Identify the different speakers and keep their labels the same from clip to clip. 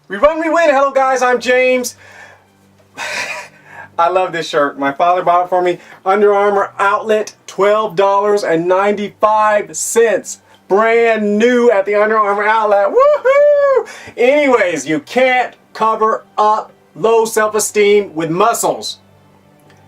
Speaker 1: We run, we win. Hello guys, I'm James. I love this shirt. My father bought it for me. Under Armour outlet, $12.95. Brand new at the Under Armour outlet. Woohoo! Anyways, you can't cover up low self-esteem with muscles.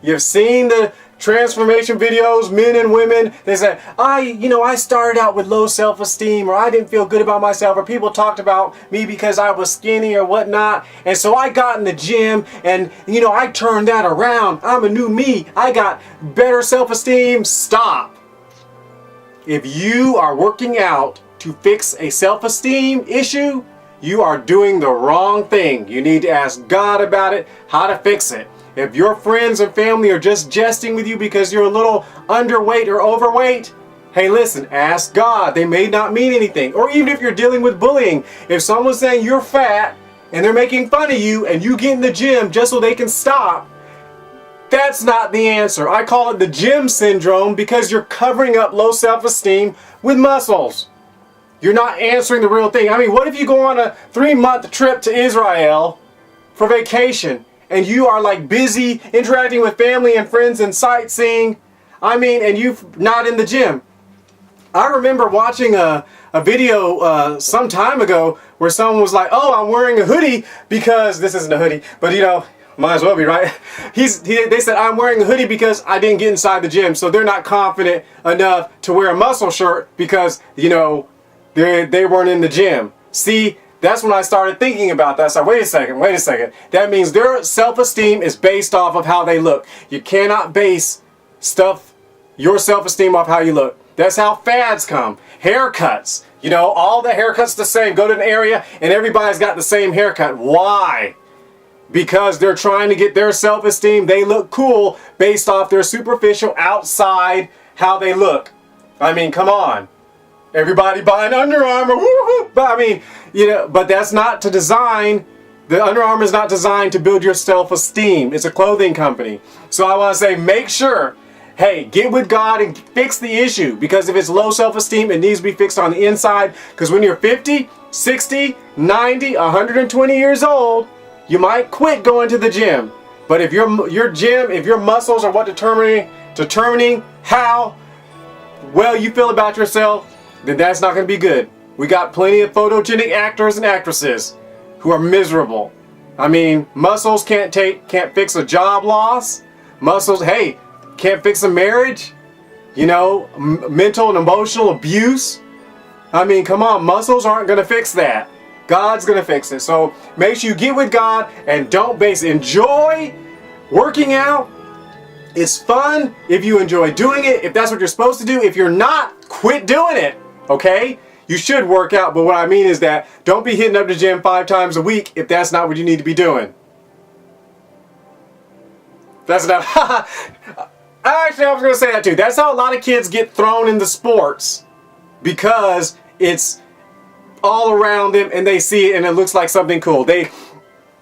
Speaker 1: You've seen the transformation videos, men and women, they say, I started out with low self-esteem, or I didn't feel good about myself, or people talked about me because I was skinny or whatnot, and so I got in the gym and I turned that around. I'm a new me. I got better self-esteem. Stop. If you are working out to fix a self-esteem issue, you are doing the wrong thing. You need to ask God about it, how to fix it. If your friends and family are just jesting with you because you're a little underweight or overweight, hey listen, ask God. They may not mean anything. Or even if you're dealing with bullying, if someone's saying you're fat and they're making fun of you and you get in the gym just so they can stop, that's not the answer. I call it the gym syndrome because you're covering up low self-esteem with muscles. You're not answering the real thing. I mean, what if you go on a 3-month trip to Israel for vacation and you are like busy interacting with family and friends and sightseeing, and you're not in the gym? I remember watching a video some time ago where someone was like, oh, I'm wearing a hoodie because, this isn't a hoodie, but might as well be, right? They said, I'm wearing a hoodie because I didn't get inside the gym, so they're not confident enough to wear a muscle shirt because, they weren't in the gym. See, that's when I started thinking about that. So wait a second. That means their self-esteem is based off of how they look. You cannot base your self-esteem off how you look. That's how fads come. Haircuts. All the haircuts the same. Go to an area and everybody's got the same haircut. Why? Because they're trying to get their self-esteem. They look cool based off their superficial outside how they look. Come on. Everybody buying Under Armour, woo-hoo! But but that's not to design. The Under Armour is not designed to build your self-esteem. It's a clothing company. So I want to say, make sure, hey, get with God and fix the issue. Because if it's low self-esteem, it needs to be fixed on the inside. Because when you're 50, 60, 90, 120 years old, you might quit going to the gym. But if your muscles are what determining how well you feel about yourself, then that's not going to be good. We got plenty of photogenic actors and actresses who are miserable. Muscles can't fix a job loss. Muscles, hey, can't fix a marriage. Mental and emotional abuse. Come on, muscles aren't going to fix that. God's going to fix it. So make sure you get with God and don't base it. Enjoy working out. It's fun if you enjoy doing it, if that's what you're supposed to do. If you're not, quit doing it. Okay? You should work out, but what I mean is that don't be hitting up the gym 5 times a week if that's not what you need to be doing. That's not... Actually, I was going to say that too. That's how a lot of kids get thrown into sports, because it's all around them and they see it and it looks like something cool.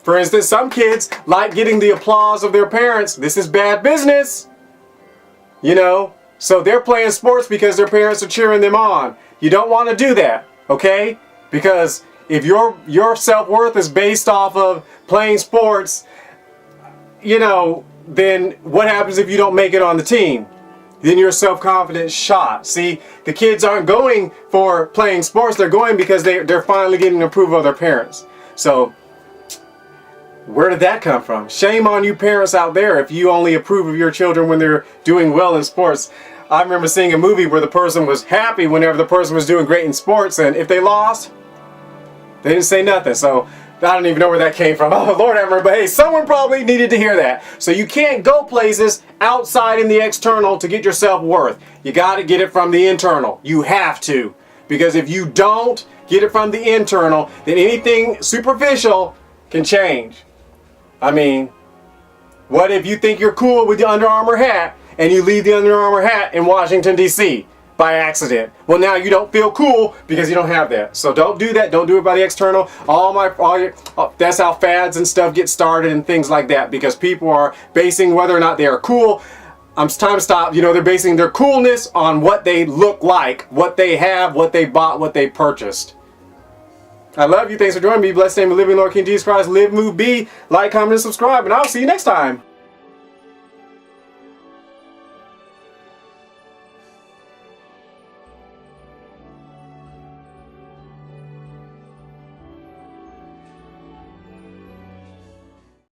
Speaker 1: For instance, some kids like getting the applause of their parents. This is bad business. So they're playing sports because their parents are cheering them on. You don't want to do that, okay? Because if your self-worth is based off of playing sports, then what happens if you don't make it on the team? Then your self-confidence shot. See, the kids aren't going for playing sports. They're going because they're finally getting approval of their parents. So where did that come from? Shame on you parents out there if you only approve of your children when they're doing well in sports. I remember seeing a movie where the person was happy whenever the person was doing great in sports, and if they lost, they didn't say nothing. So I don't even know where that came from. Oh, Lord have mercy. But hey, someone probably needed to hear that. So you can't go places outside in the external to get your self-worth. You got to get it from the internal. You have to. Because if you don't get it from the internal, then anything superficial can change. What if you think you're cool with the Under Armour hat and you leave the Under Armour hat in Washington, D.C. by accident? Well, now you don't feel cool because you don't have that. So don't do that. Don't do it by the external. That's how fads and stuff get started and things like that, because people are basing whether or not they are cool. Time to stop. They're basing their coolness on what they look like, what they have, what they bought, what they purchased. I love you. Thanks for joining me. Blessed name of living Lord King Jesus Christ. Live, move, be. Like, comment, and subscribe. And I'll see you next time.